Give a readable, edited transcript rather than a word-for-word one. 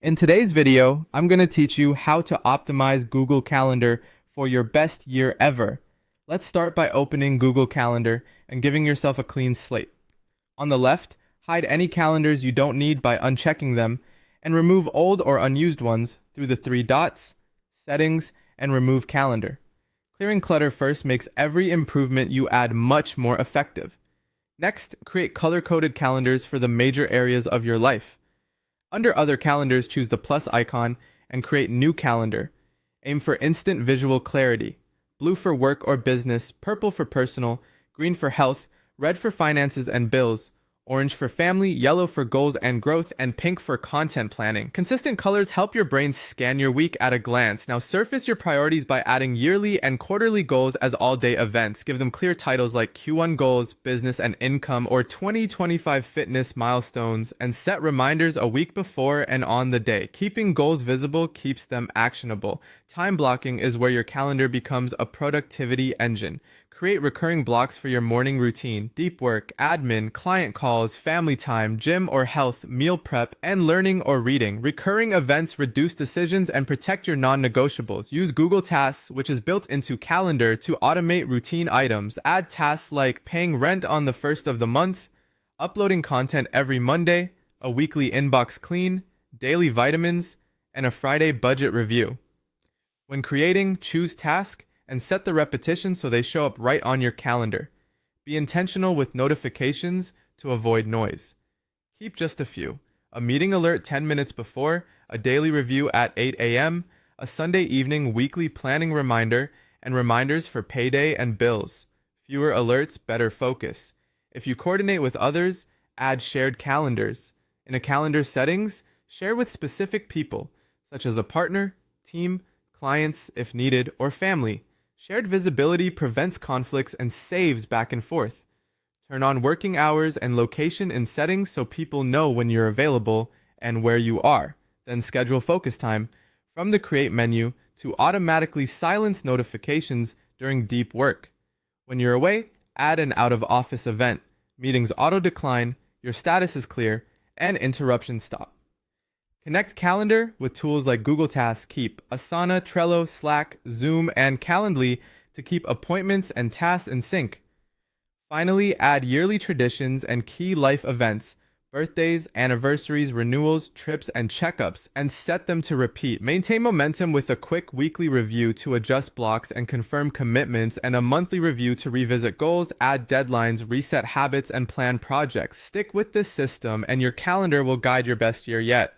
In today's video, I'm going to teach you how to optimize Google Calendar for your best year ever. Let's start by opening Google Calendar and giving yourself a clean slate. On the left, hide any calendars you don't need by unchecking them, and remove old or unused ones through the three dots, Settings, and Remove Calendar. Clearing clutter first makes every improvement you add much more effective. Next, create color-coded calendars for the major areas of your life. Under Other Calendars, choose the plus icon and create New Calendar. Aim for instant visual clarity. Blue for work or business, purple for personal, green for health, red for finances and bills, orange for family, yellow for goals and growth, and pink for content planning. Consistent colors help your brain scan your week at a glance. Now surface your priorities by adding yearly and quarterly goals as all-day events. Give them clear titles like Q1 goals, business and income, or 2025 fitness milestones, and set reminders a week before and on the day. Keeping goals visible keeps them actionable. Time blocking is where your calendar becomes a productivity engine. Create recurring blocks for your morning routine, deep work, admin, client calls, family time, gym or health, meal prep, and learning or reading. Recurring events reduce decisions and protect your non-negotiables. Use Google Tasks, which is built into Calendar, to automate routine items. Add tasks like paying rent on the first of the month, uploading content every Monday, a weekly inbox clean, daily vitamins, and a Friday budget review. When creating, choose task and set the repetition so they show up right on your calendar. Be intentional with notifications to avoid noise. Keep just a few. A meeting alert 10 minutes before, a daily review at 8 a.m., a Sunday evening weekly planning reminder, and reminders for payday and bills. Fewer alerts, better focus. If you coordinate with others, add shared calendars. In a calendar settings, share with specific people, such as a partner, team, clients if needed, or family. Shared visibility prevents conflicts and saves back and forth. Turn on working hours and location in settings so people know when you're available and where you are. Then schedule focus time from the Create menu to automatically silence notifications during deep work. When you're away, add an out-of-office event. Meetings auto-decline, your status is clear, and interruptions stop. Connect Calendar with tools like Google Tasks, Keep, Asana, Trello, Slack, Zoom, and Calendly to keep appointments and tasks in sync. Finally, add yearly traditions and key life events, birthdays, anniversaries, renewals, trips, and checkups, and set them to repeat. Maintain momentum with a quick weekly review to adjust blocks and confirm commitments, and a monthly review to revisit goals, add deadlines, reset habits, and plan projects. Stick with this system, and your calendar will guide your best year yet.